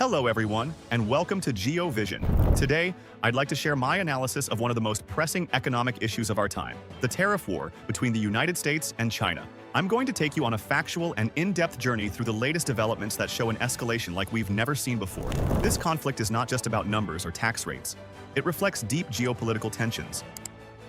Hello everyone, and welcome to Geo Vision. Today, I'd like to share my analysis of one of the most pressing economic issues of our time, the tariff war between the United States and China. I'm going to take you on a factual and in-depth journey through the latest developments that show an escalation like we've never seen before. This conflict is not just about numbers or tax rates. It reflects deep geopolitical tensions.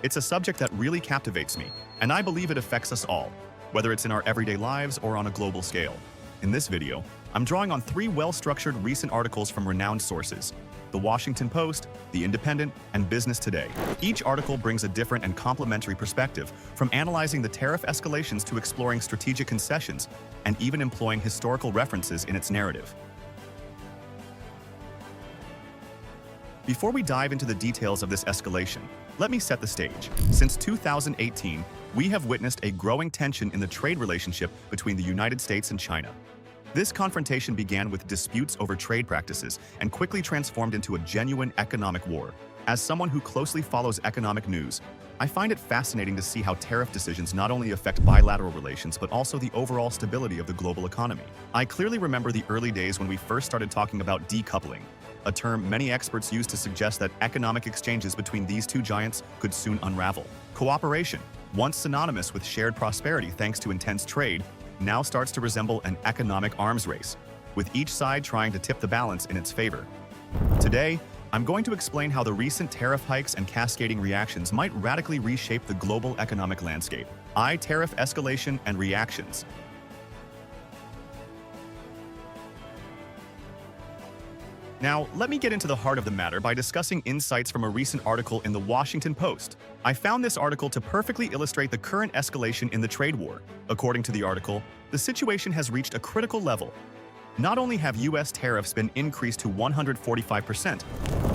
It's a subject that really captivates me, and I believe it affects us all, whether it's in our everyday lives or on a global scale. In this video, I'm drawing on three well-structured recent articles from renowned sources: The Washington Post, The Independent, and Business Today. Each article brings a different and complementary perspective, from analyzing the tariff escalations to exploring strategic concessions, and even employing historical references in its narrative. Before we dive into the details of this escalation, let me set the stage. Since 2018, we have witnessed a growing tension in the trade relationship between the United States and China. This confrontation began with disputes over trade practices and quickly transformed into a genuine economic war. As someone who closely follows economic news, I find it fascinating to see how tariff decisions not only affect bilateral relations but also the overall stability of the global economy. I clearly remember the early days when we first started talking about decoupling, a term many experts use to suggest that economic exchanges between these two giants could soon unravel. Cooperation, once synonymous with shared prosperity thanks to intense trade, now starts to resemble an economic arms race, with each side trying to tip the balance in its favor. Today, I'm going to explain how the recent tariff hikes and cascading reactions might radically reshape the global economic landscape. Tariff escalation and reactions. Now, let me get into the heart of the matter by discussing insights from a recent article in The Washington Post. I found this article to perfectly illustrate the current escalation in the trade war. According to the article, the situation has reached a critical level. Not only have U.S. tariffs been increased to 145%,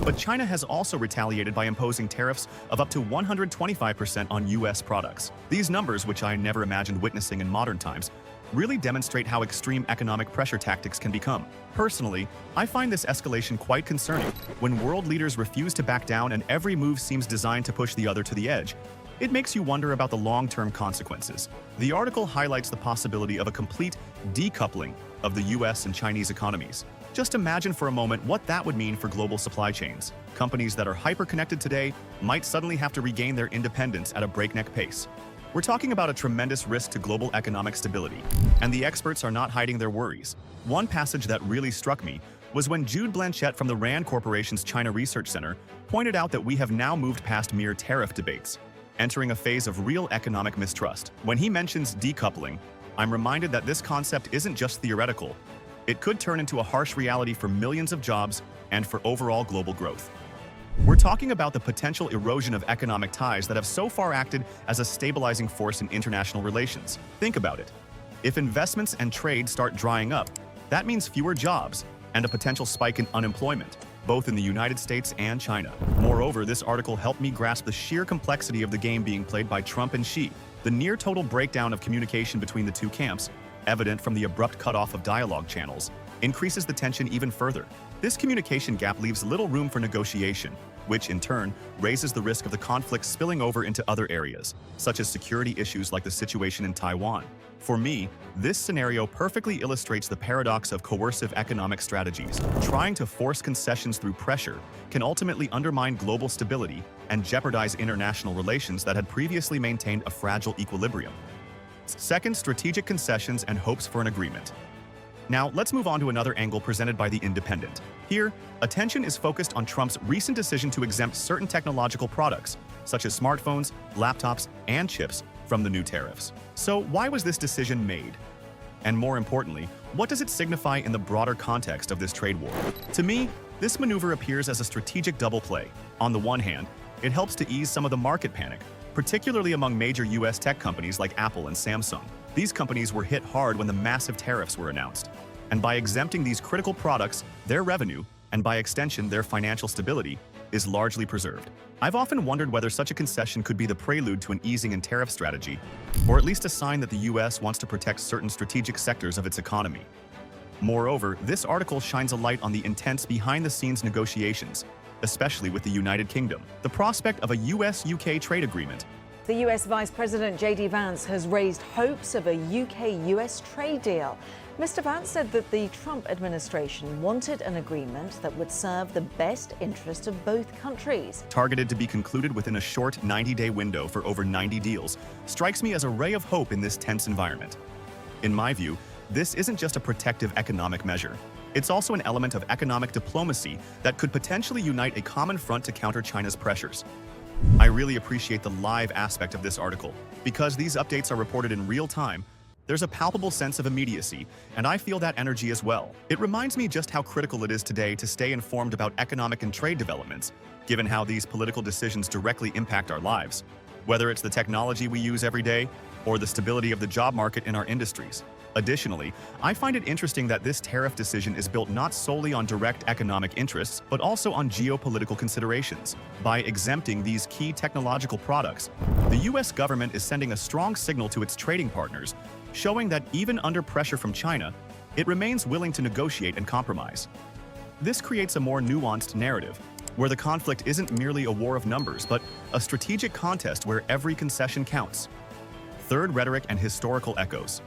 but China has also retaliated by imposing tariffs of up to 125% on U.S. products. These numbers, which I never imagined witnessing in modern times, really demonstrate how extreme economic pressure tactics can become. Personally, I find this escalation quite concerning. When world leaders refuse to back down and every move seems designed to push the other to the edge, it makes you wonder about the long-term consequences. The article highlights the possibility of a complete decoupling of the US and Chinese economies. Just imagine for a moment what that would mean for global supply chains. Companies that are hyper-connected today might suddenly have to regain their independence at a breakneck pace. We're talking about a tremendous risk to global economic stability, and the experts are not hiding their worries. One passage that really struck me was when Jude Blanchett from the RAND Corporation's China Research Center pointed out that we have now moved past mere tariff debates, entering a phase of real economic mistrust. When he mentions decoupling, I'm reminded that this concept isn't just theoretical. It could turn into a harsh reality for millions of jobs and for overall global growth. We're talking about the potential erosion of economic ties that have so far acted as a stabilizing force in international relations. Think about it. If investments and trade start drying up, that means fewer jobs and a potential spike in unemployment, both in the United States and China. Moreover, this article helped me grasp the sheer complexity of the game being played by Trump and Xi. The near-total breakdown of communication between the two camps, evident from the abrupt cutoff of dialogue channels, increases the tension even further. This communication gap leaves little room for negotiation, which in turn raises the risk of the conflict spilling over into other areas, such as security issues like the situation in Taiwan. For me, this scenario perfectly illustrates the paradox of coercive economic strategies. Trying to force concessions through pressure can ultimately undermine global stability and jeopardize international relations that had previously maintained a fragile equilibrium. Second, strategic concessions and hopes for an agreement. Now, let's move on to another angle presented by The Independent. Here, attention is focused on Trump's recent decision to exempt certain technological products, such as smartphones, laptops, and chips, from the new tariffs. So, why was this decision made? And more importantly, what does it signify in the broader context of this trade war? To me, this maneuver appears as a strategic double play. On the one hand, it helps to ease some of the market panic, particularly among major US tech companies like Apple and Samsung. These companies were hit hard when the massive tariffs were announced, and by exempting these critical products, their revenue, and by extension their financial stability, is largely preserved. I've often wondered whether such a concession could be the prelude to an easing in tariff strategy, or at least a sign that the US wants to protect certain strategic sectors of its economy. Moreover, this article shines a light on the intense behind-the-scenes negotiations, especially with the United Kingdom. The prospect of a US-UK trade agreement The US Vice President J.D. Vance has raised hopes of a UK-US trade deal. Mr. Vance said that the Trump administration wanted an agreement that would serve the best interest of both countries. Targeted to be concluded within a short 90-day window for over 90 deals, strikes me as a ray of hope in this tense environment. In my view, this isn't just a protective economic measure. It's also an element of economic diplomacy that could potentially unite a common front to counter China's pressures. I really appreciate the live aspect of this article. Because these updates are reported in real time, there's a palpable sense of immediacy, and I feel that energy as well. It reminds me just how critical it is today to stay informed about economic and trade developments, given how these political decisions directly impact our lives, whether it's the technology we use every day or the stability of the job market in our industries. Additionally, I find it interesting that this tariff decision is built not solely on direct economic interests, but also on geopolitical considerations. By exempting these key technological products, the US government is sending a strong signal to its trading partners, showing that even under pressure from China, it remains willing to negotiate and compromise. This creates a more nuanced narrative, where the conflict isn't merely a war of numbers, but a strategic contest where every concession counts. Third, rhetoric and historical echoes.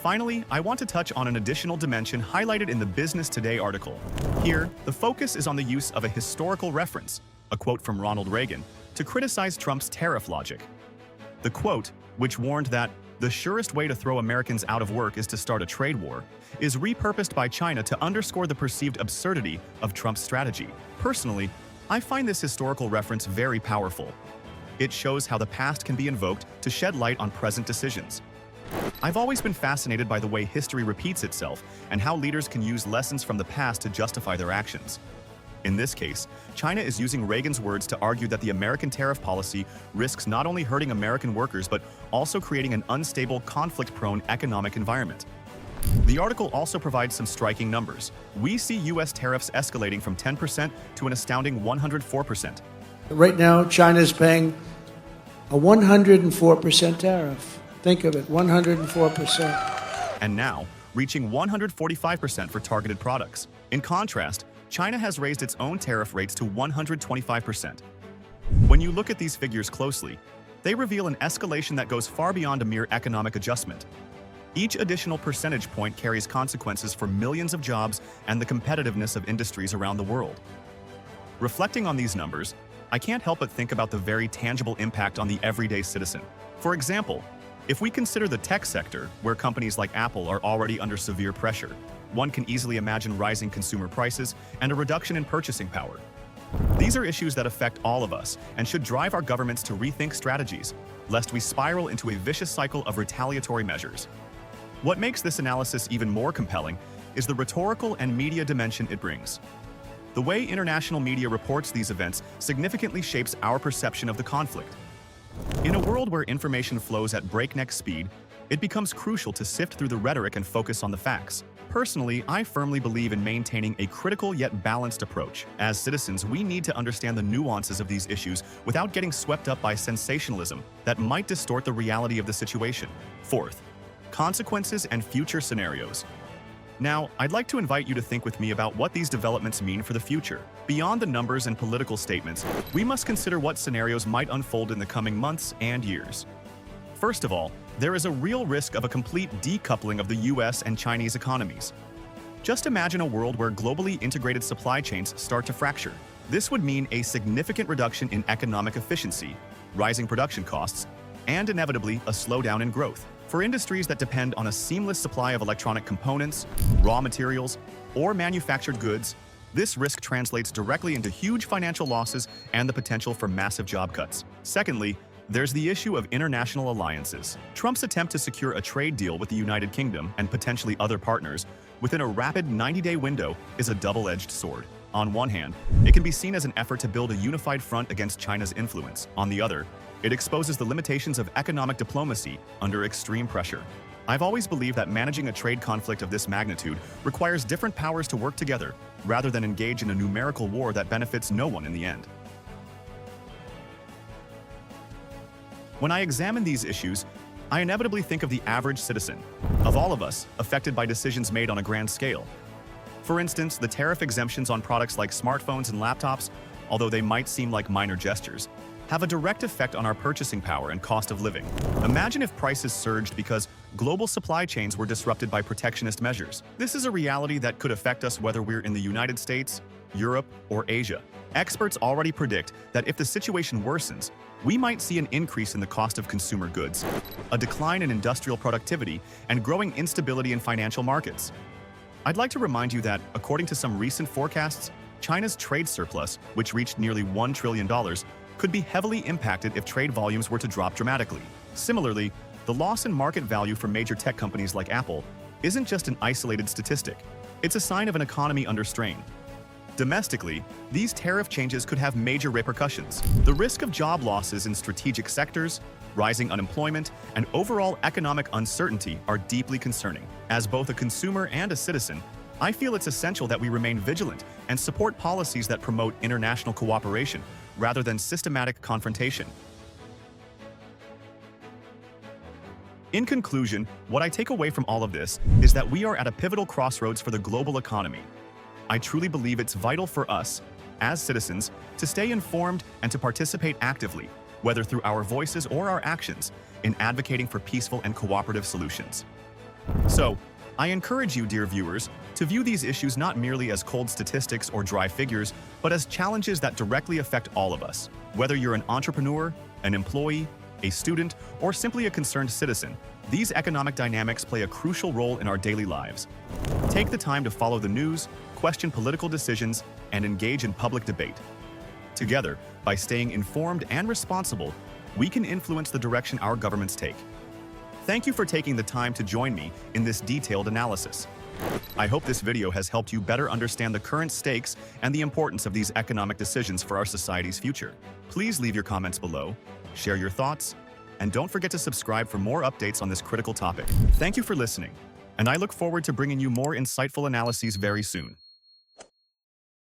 Finally, I want to touch on an additional dimension highlighted in the Business Today article. Here, the focus is on the use of a historical reference, a quote from Ronald Reagan, to criticize Trump's tariff logic. The quote, which warned that the surest way to throw Americans out of work is to start a trade war, is repurposed by China to underscore the perceived absurdity of Trump's strategy. Personally, I find this historical reference very powerful. It shows how the past can be invoked to shed light on present decisions. I've always been fascinated by the way history repeats itself and how leaders can use lessons from the past to justify their actions. In this case, China is using Reagan's words to argue that the American tariff policy risks not only hurting American workers but also creating an unstable, conflict-prone economic environment. The article also provides some striking numbers. We see US tariffs escalating from 10% to an astounding 104%. Right now, China is paying a 104% tariff. Think of it, 104%. And now, reaching 145% for targeted products. In contrast, China has raised its own tariff rates to 125%. When you look at these figures closely, they reveal an escalation that goes far beyond a mere economic adjustment. Each additional percentage point carries consequences for millions of jobs and the competitiveness of industries around the world. Reflecting on these numbers, I can't help but think about the very tangible impact on the everyday citizen. For example, if we consider the tech sector, where companies like Apple are already under severe pressure, one can easily imagine rising consumer prices and a reduction in purchasing power. These are issues that affect all of us and should drive our governments to rethink strategies, lest we spiral into a vicious cycle of retaliatory measures. What makes this analysis even more compelling is the rhetorical and media dimension it brings. The way international media reports these events significantly shapes our perception of the conflict. In a world where information flows at breakneck speed, it becomes crucial to sift through the rhetoric and focus on the facts. Personally, I firmly believe in maintaining a critical yet balanced approach. As citizens, we need to understand the nuances of these issues without getting swept up by sensationalism that might distort the reality of the situation. Fourth, consequences and future scenarios. Now, I'd like to invite you to think with me about what these developments mean for the future. Beyond the numbers and political statements, we must consider what scenarios might unfold in the coming months and years. First of all, there is a real risk of a complete decoupling of the US and Chinese economies. Just imagine a world where globally integrated supply chains start to fracture. This would mean a significant reduction in economic efficiency, rising production costs, and inevitably a slowdown in growth. For industries that depend on a seamless supply of electronic components, raw materials, or manufactured goods, this risk translates directly into huge financial losses and the potential for massive job cuts. Secondly, there's the issue of international alliances. Trump's attempt to secure a trade deal with the United Kingdom and potentially other partners within a rapid 90-day window is a double-edged sword. On one hand, it can be seen as an effort to build a unified front against China's influence. On the other, it exposes the limitations of economic diplomacy under extreme pressure. I've always believed that managing a trade conflict of this magnitude requires different powers to work together, rather than engage in a numerical war that benefits no one in the end. When I examine these issues, I inevitably think of the average citizen, of all of us affected by decisions made on a grand scale. For instance, the tariff exemptions on products like smartphones and laptops, although they might seem like minor gestures, have a direct effect on our purchasing power and cost of living. Imagine if prices surged because global supply chains were disrupted by protectionist measures. This is a reality that could affect us whether we're in the United States, Europe, or Asia. Experts already predict that if the situation worsens, we might see an increase in the cost of consumer goods, a decline in industrial productivity, and growing instability in financial markets. I'd like to remind you that, according to some recent forecasts, China's trade surplus, which reached nearly $1 trillion, could be heavily impacted if trade volumes were to drop dramatically. Similarly, the loss in market value for major tech companies like Apple isn't just an isolated statistic. It's a sign of an economy under strain. Domestically, these tariff changes could have major repercussions. The risk of job losses in strategic sectors, rising unemployment, and overall economic uncertainty are deeply concerning. As both a consumer and a citizen, I feel it's essential that we remain vigilant and support policies that promote international cooperation rather than systematic confrontation. In conclusion, what I take away from all of this is that we are at a pivotal crossroads for the global economy. I truly believe it's vital for us, as citizens, to stay informed and to participate actively, whether through our voices or our actions, in advocating for peaceful and cooperative solutions. So, I encourage you, dear viewers, to view these issues not merely as cold statistics or dry figures, but as challenges that directly affect all of us. Whether you're an entrepreneur, an employee, a student, or simply a concerned citizen, these economic dynamics play a crucial role in our daily lives. Take the time to follow the news, question political decisions, and engage in public debate. Together, by staying informed and responsible, we can influence the direction our governments take. Thank you for taking the time to join me in this detailed analysis. I hope this video has helped you better understand the current stakes and the importance of these economic decisions for our society's future. Please leave your comments below, share your thoughts, and don't forget to subscribe for more updates on this critical topic. Thank you for listening, and I look forward to bringing you more insightful analyses very soon.